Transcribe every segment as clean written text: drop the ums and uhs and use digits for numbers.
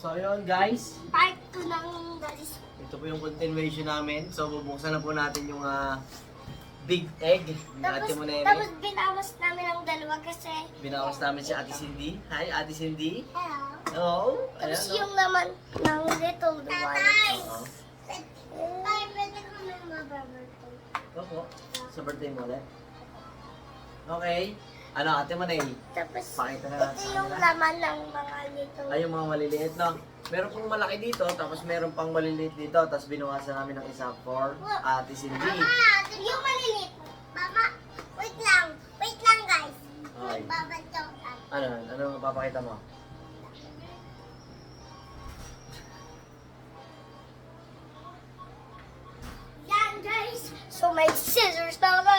So yun guys, Part 2 ng Daddy's. ito po yung continuation namin. So bubuksan na po natin yung big egg ni Ate Tapos Monene. binawas namin ang dalawa kasi. Binawas namin si Ate Cindy. Hi Ate Cindy. Hello. Hello. Tapos Ayan, yung laman ng little one. Oo. Ay, pwede ko na mababagay. Opo. Sa birthday mo ulit. Okay. Ano Ate Monene? Tapos Pakita na ito natin sa yung kanila. laman ng mga little. Ay, yung mga maliliit, no? Meron pong malaki dito, tapos meron pang maliliit dito, tapos binuwasan namin ng isa for Ate Cindy. Mama, yung maliliit. Mama, wait lang. Wait lang guys. Okay. Babagyan. Ano mapapakita mo? Yan guys. So may scissors na ako.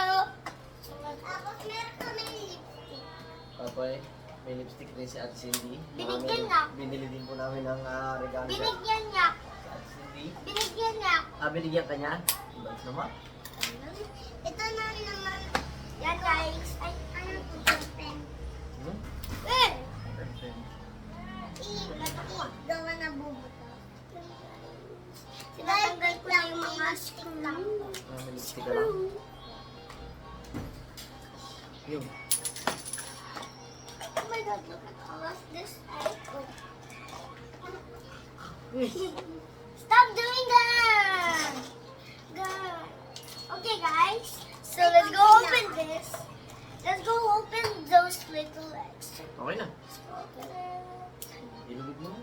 Tapos meron kami lipstick. Papoy, may lipstick rin si Ate Cindy. Binigyan na. Binili din po namin ng regalo sa Binigyan niya. Ate Cindy. Binigyan niya. Binigyan ka niya? Ibang naman. Ito na naman. Yan guys. Ay, ano po yung pen? Hmm? Eh! Perfect. Gawa na bubuto. Sinatanggal ko lang yung mga stick lang. May lipstick ka lang. Yun. Oh my god, look at all of this icon. Uy, Stop doing that! God. Okay guys, so let's go open this. Let's go open those little eggs. okay na. Let's go open it. Ilubig mo.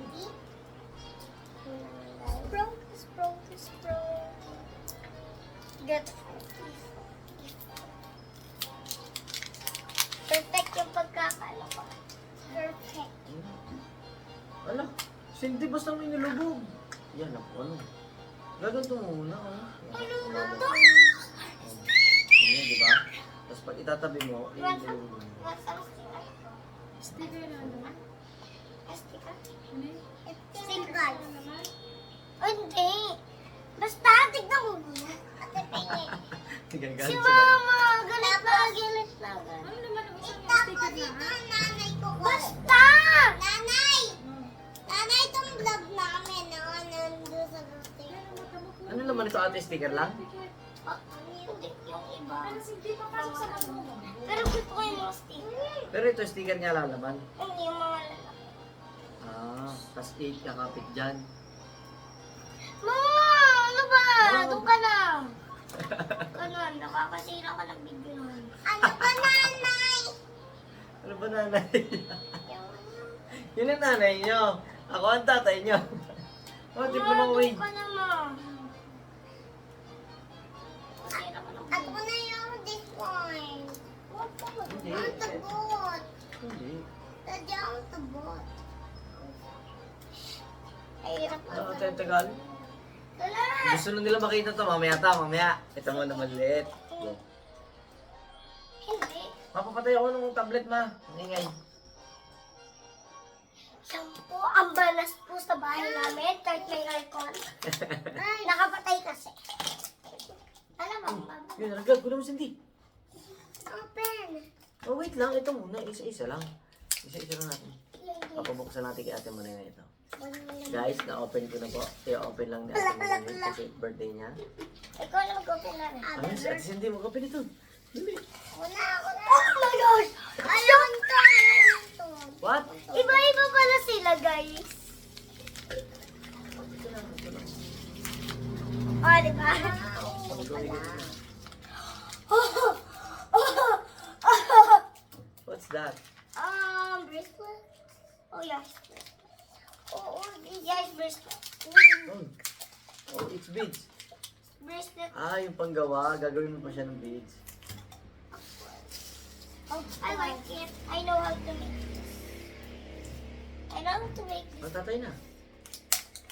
Sprawl. Get perfect yung pagkakala ko. Perfect. Ala, Cindy, basta may nilubog. Yan ako, ano. Gaganto muna, Ano na to? Yan, di ba? Tapos pag itatabi mo, ilubog mo. Masang sticker. Sticker na naman? Sticker? Sticker. Oh, hindi. Basta, tignan mo muna. Ate Pingi. Tingnan Si ganun Mama, galit na. Ano naman ang isang sticker na ha? Nanay ko. Basta! Nanay! Nanay, itong vlog namin na nandun sa birthday. Ano naman ito, ate? Sticker lang? Hindi, yung iba. Ano hindi papasok sa ano? Pero gusto ko yung mga sticker. Pero ito, sticker niya lalaman. Hindi yung mga lalaki. Tapos 8 kakapit dyan. Mama! Ano ba? Oh. Doon ka na. Ganun, nakakasira ka ng video nun. Ano ba, nanay? Ano ba nanay? Yun ang nanay nyo. Ako ang tatay nyo. Tip naman wait. Doon ka na, ma. At ko na yung this one. Hindi. Ang tagot. Hindi. Tadya ang tagot. Ay, hirap na. Ano tayo tagal? Wala. Gusto na nila makita to. Mamaya. Ito mo na maliit. Go. Hindi. Mapapatay ako ng tablet, ma. Ang ingay. Yan po ang balas po sa bahay namin. Kahit may aircon. Nakapatay kasi. Alam mo, mama. Yun, nagag ko naman Cindy. Open. Oh, wait lang. Ito muna. Isa-isa lang. Isa-isa lang natin. Papabuksan natin kay Ate Monena ito. Guys, na-open ko na po. I-open lang ni Ate Monena kasi birthday niya. Ikaw na mag-open na rin. Ano si Ate Cindy? Mag-open ito. Dali. Wala ako. Oh my God! Ayun to! What? Iba-iba pala sila, guys. Oh, di ba? What's that? Bracelet? Oh, yes. Oh, yes, bracelet. Oh, it's beads. Bracelet. Yung panggawa. Gagawin mo pa siya ng beads. Oh, I like it. I know how to make this. I know how to make this. Tatay na.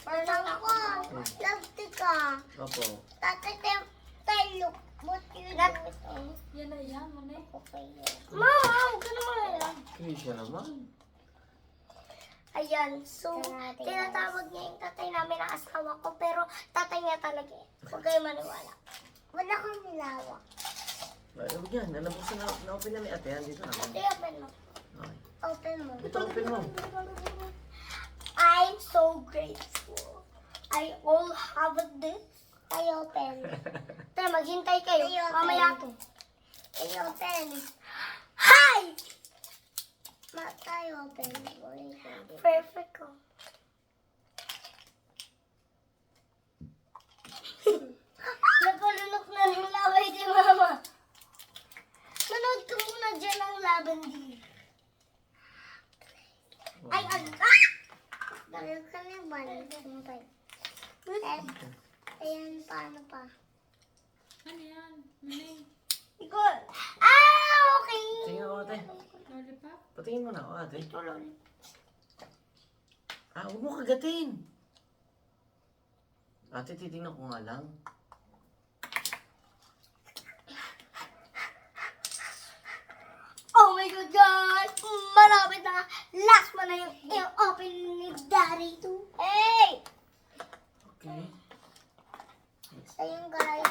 Parang ako. Love ka. Opo. Tatay, look. What you do? Yan na yan, manay. Mama, huwag ka naman alam. Krisha naman. Ayan, so, tinatawag niya yung tatay namin na asawa ko, pero tatay niya talaga eh. Huwag kayo maniwala. Wala kang nilawak. Huwag yan. Alam ko sa na-open na ni ate. Yan dito naman. Hindi, open mo. Okay. Open mo. Ito, open mo. I'm so I all have this. I open. Tayo, maghintay kayo. Mamaya ako. I open. Hi! I open. Perfect ko. Napalunok na ng laway di mama. Manood ka muna dyan ang laban din. Ay, ano? Ah! Dahil ka na ba? Ayan, paano pa? Ano yan? Manay. Ikaw. Ah, okay. Tingin ako ate. Lollipop? Patingin mo na ako ate. Ito lang. Huwag mo kagatin. Ate, titingnan ko nga lang. Oh my God, guys! Malapit na. Last mo na yung open ni Daddy too. Hey! Okay. Ayun, guys.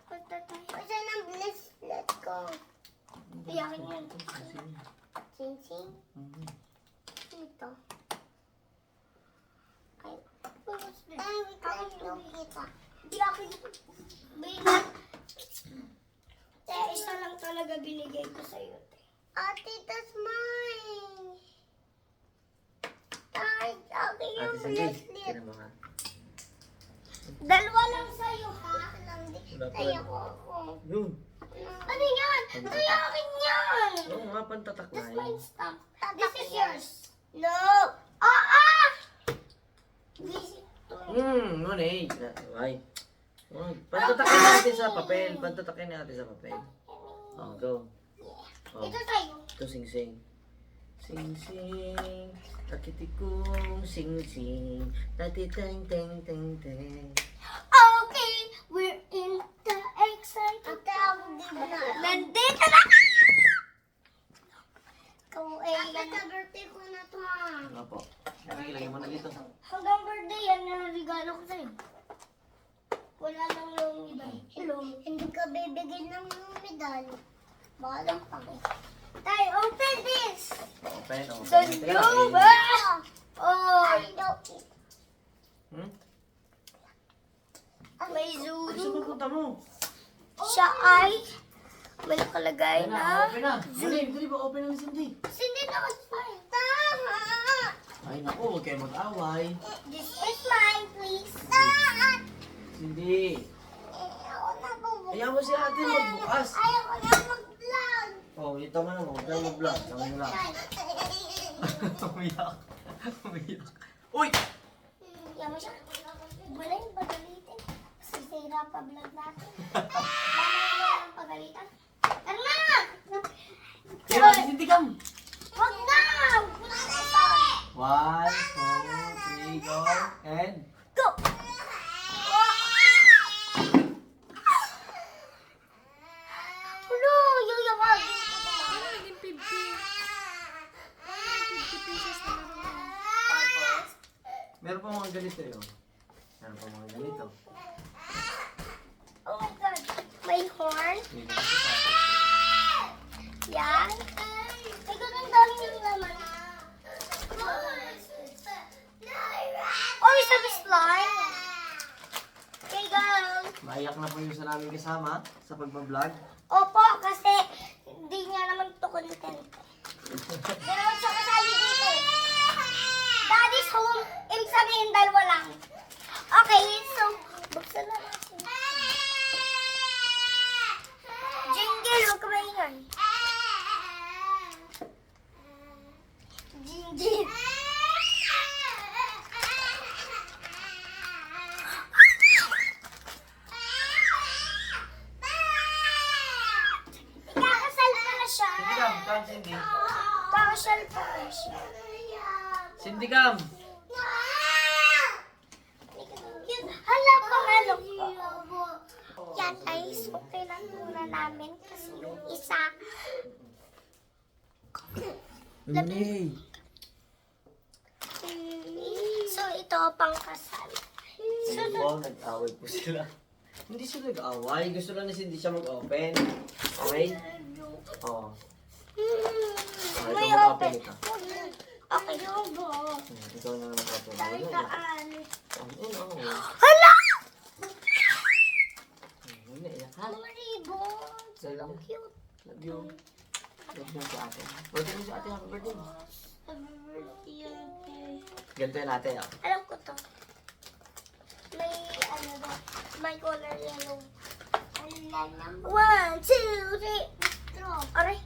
Kasi ng bliss. Let's go. Iyakin yun. Sing-sing. Ito. Ay. Ay, kita. Hindi ako dito. Kaya isa lang talaga binigay ko sa'yo. Ate, that's mine. Ay, akin Ate, yung sige. bracelet. Tingnan mo nga. Dalawa lang sa'yo, ha? Wala pa. Sa'yo ko. Yun. Ano yan? Ay, akin yan. Oo nga, pantatak na That's yun. mine stuff. This is yours. No. Ah! This is Ngunit. Ay. Pantatakin natin sa papel. Pantatakin natin sa papel. Oh, go. Oh. Ito sa'yo. Ito, sing-sing. Sing-sing. Takitikong sing-sing. Tati-teng-teng-teng-teng. Okay, we're in the excited. Nandito na! Ikaw ay birthday ko na to. Ano po? Sige, lagyan mo na dito. Hanggang birthday yan na regalo ko sa'yo. Wala lang yung iba. Hello. Hindi ka bibigyan ng medal. Balang pa. Tayo, open this! Open, open. Don't Teka you lang, ba? Oh! May Ay, Zulu. sumaguta mo. Siya ay may nakalagay Ayun na, na. open na. Dali ba open na ni Cindy? Hindi naman tama. Ay, naku, huwag kayo mag-away. This is mine, please. Cindy. Ako na bubukas. Ayaw mo si ate magbukas. Ayoko na mag-vlog. Oh, ito man mo. Huwag kayo mag-vlog. Tama mo lang. Umiyak. Umiyak. Uy! Yan mo siya. Wala yung pagalitin. Sisira pa vlog natin. Wala yung pagalitan. Tara na! Kaya natin Cindy Cam. Wag na! 1, 2, 3, go. And... Go! Hello! Yuyawagin ko na. Ano naging 50? 50 pesos na naman. Tapos, Meron pa mga ganito yun. Meron pa mga ganito. oh my God. May horn. Yun yung isa. Yan. Ay, ang dami yung laman. Oh, isa slime. Okay, go. Maiyak na po yung sa namin kasama sa pagbablog. Opo, kasi hindi niya naman to content. Meron siya kasali dito. Daddy's home. Ibig sabihin, dalawa lang. Okay, so, buksan na natin. Jingle, huwag ka maingay. Jingle. Ikakasal pa na siya. Cindy Cam, come Cindy. Kakasal pa na siya. Cindy Cam. Hala, pangalo ko. Yan guys, okay lang muna namin kasi yung isa. Hindi. So, ito pang kasal. Ayun po, nag-away po sila. Hindi sila nag-away. Gusto lang ni Cindy siya mag-open. Okay? Oo. May ikaw open. mag-open ito. Okay, yung go. Ikaw na mag-open. Dahil Ayun, kaan. ayun, Oo. Hala! Ayun, naiyak ha. Mga ribbons. Dahil Ang na. cute. Love you. Love you sa ate. Birthday mo sa ate. Happy birthday. Happy birthday, ate. Ganito yung ate. Oh. Alam ko to. May ano ba? May color yellow. 1, 2, 3. Aray.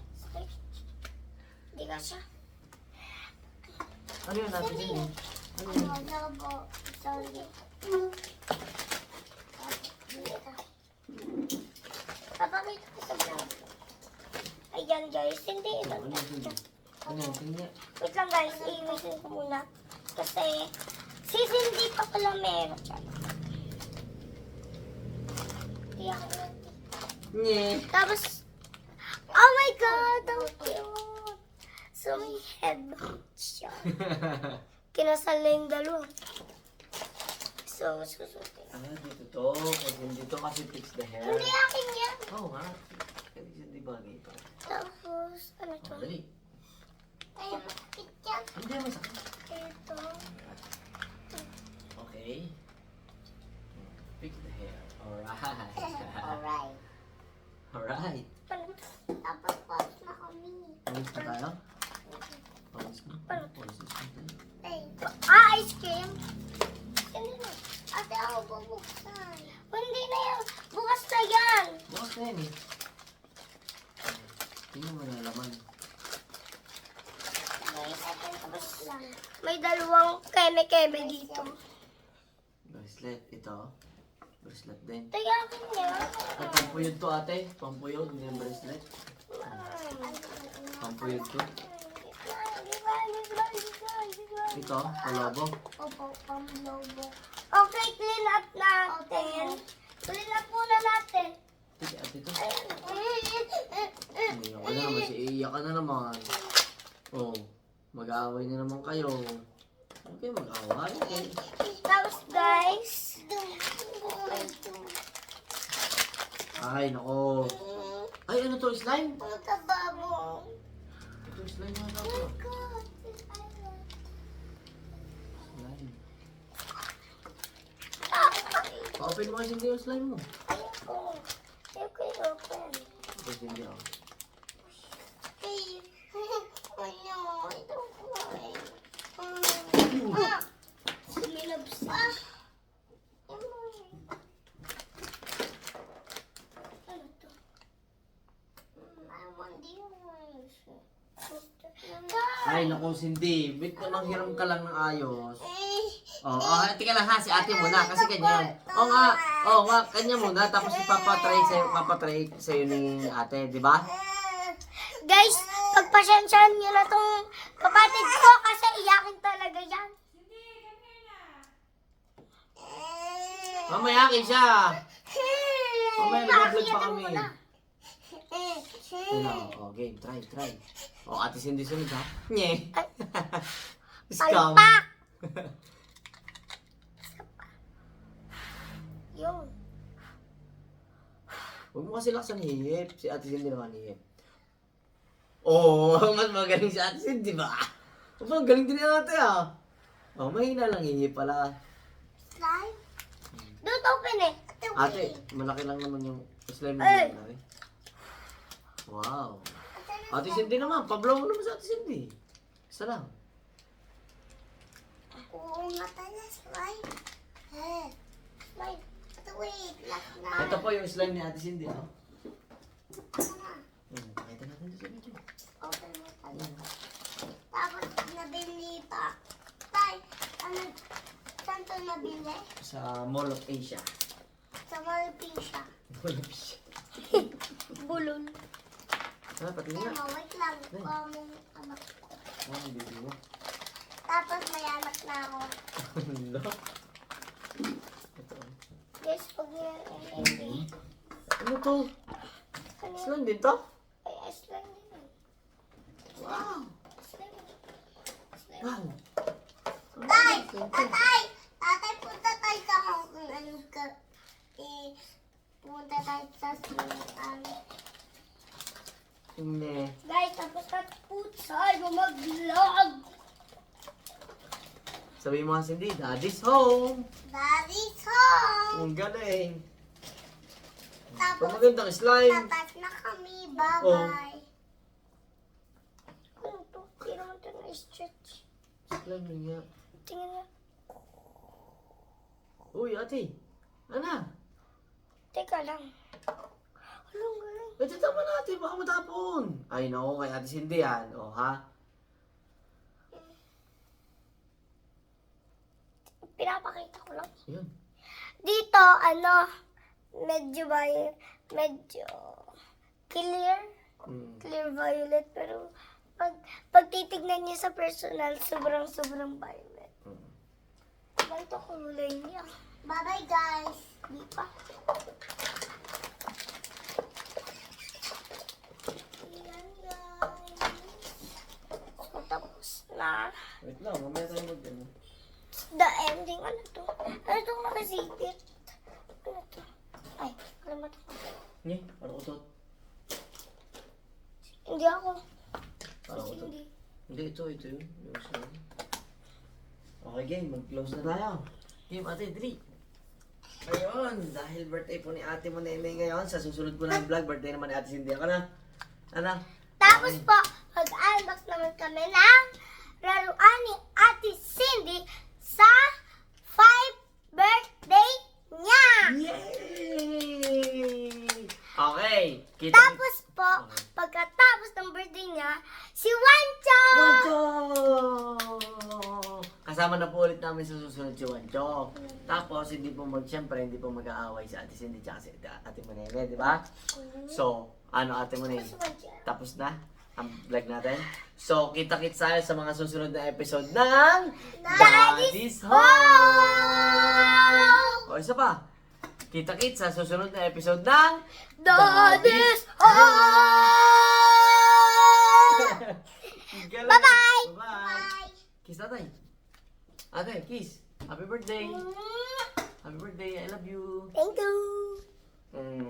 Hindi ka siya. Ano yun natin yun? Ano yun? Lobo. Sorry. Papakita ko sa vlog. Ayan guys. Hindi ito. Ano yun? Ano yun? Hindi. Wait lang guys. I-waitin ko muna. Kasi si Cindy pa pala meron siya. Tiyak na. Nye. Tapos, oh my God, how cute. So, may headband siya. Kinasal na yung dalawa. So, susutin. Ah, dito to. Kasi dito kasi fix the hair. Hindi akin yan. Oo nga. Kasi hindi bagay ito. Tapos, ano to? Oh, dali. Ay, makikit yan. Hindi mo sakit. Ito. Okay. Fix the hair. Alright. Alright. Alright. Tapos, pause na kami. Pawis na tayo? Pawis na? Paano? Pawis na tayo. Ay, ice cream. Hindi na. Ate, ako bubuksan. Hindi na yan. Bukas na yan. Bukas na yan eh. Tingnan mo na laman. Tapos lang. May dalawang keme-keme dito. Bracelet. Ito. Bracelet din. Tayo akin yan. Ay, pampuyod to ate. Pampuyod. Hindi yung bracelet. Pampuyod to. Ito. Palobo. Opo, pamlobo. Okay, clean up natin. Clean up muna natin. Sige ate to. Iyak ka na naman. Iyak ka na naman. Oh. Mag-aaway na naman kayo. Okay, mag-aaway. Okay. Tapos guys. Ay, nako. Ay, ano to? Slime? Ano taba mo? Ito, slime na Oh ako. my God. Slime. Ah, Pa-open mo kasi hindi yung slime mo. ayoko. Ayoko i-open. Ito, hindi ako. Hey. Ano? Ito ko eh. Ah! Sumilabs. Ah! Ano to? I want this. Ay, naku, Cindy. Wait na manghiram ka lang ng ayos. Oh, tika lang ha, si ate muna kasi ganyan. Oo nga, kanya muna tapos ipapatry sa'yo ni ate, di ba? Guys, pagpasensyahan nyo na tong kapatid ko kasi iyakin talaga yan. Mamaya akin siya. Mamaya nag-vlog pa kami. Ano, game, try. Oh, ate Cindy sunod ha. Nye. Scam. Palpak! Yun. Huwag mo kasi laksan hihip. Si ate Cindy naman hihip. Oo, mas magaling si ate Cindy ba? Ang galing din ni ate ah. Oh, mahina lang hihip pala. Slime? Don't open it. Ate, malaki lang naman yung slime mo. Ay. Ate. Wow. Ate Cindy naman, pablaw mo naman sa ate Cindy. Isa lang. Oo nga pala, slime. Slime. Ito wait, last na. Ito po yung slime ni ate Cindy. Oh. Ano na? Pakita natin sa video. Open mo talaga. Tapos nabili pa. Tay, ano, saan to nabili? Sa Mall of Asia. Sa Malpisha. Mall of Asia. Bulol. Ah, pati nga. Ano, wait lang. Ay. Anak. Oh, ang baby mo. Tapos may anak na ako. Ano? Ito. Guys, pag hindi. Ano to? Ano? Slime din to? Ay, slime din. Wow. Slime. Slime. Wow. Tay! Tatay! Tatay, punta tayo sa Hong Kong. Ano ka? Punta tayo sa sinuan. Hindi. Guys, tapos na po tayo mag-vlog. Sabihin mo nga, Cindy, Daddy's home. Daddy's home. Ang galing. Tapos, Ang magandang slime. tatas na kami. Bye-bye. Ano to? Hindi naman ito na-stretch. Slime na nga. Tingnan niya. Uy, ate. Ano? Teka lang. Anong galing? Eh, tama natin. Baka matapon. Ay, naku, kay ate Cindy yan. O, ha? Pinapakita ko lang. Yun. Dito, medyo clear. Clear violet. Pero, pag titignan niya sa personal, sobrang violet. Ganito kulay niya. Bye-bye, guys. Di pa. Ayan, guys. So, tapos na. Wait lang, mamaya tayo mag-ano. The ending. Ano to? Ano itong nakasipit? Ano to? Ay, kalimutan ko. Nye, parang utot. Hindi ako. Parang utot. Hindi. Hindi, ito yun. Yung slime. Okay, game. Mag-close na tayo. Game, ate, 3. Ayun, dahil birthday po ni ate mo Nene ngayon, sa susunod po ng vlog, birthday naman ni ate Cindy. Ako na. Ano? Tapos po, mag-unbox naman kami ng laruan ni Ate Cindy sa 5th birthday niya. Yay! Okay. Kita Tapos po, pagkatapos ng birthday niya, si Wancho! Wancho! Kasama na po ulit namin sa susunod si Wancho. Tapos, siyempre, hindi po mag-aaway si Ate Cindy tsaka si Ate Manene, di ba? So, Ate Manene? Si Wancho. Tapos na ang vlog natin. So, kita-kits tayo sa mga susunod na episode ng Daddy's Home! Home! O, isa pa. Kita-kits sa susunod na episode ng Daddy's Home! Galing. Bye-bye! Bye-bye! Kiss tatay. Ate, kiss. Happy birthday. Happy birthday. I love you. Thank you! Mm.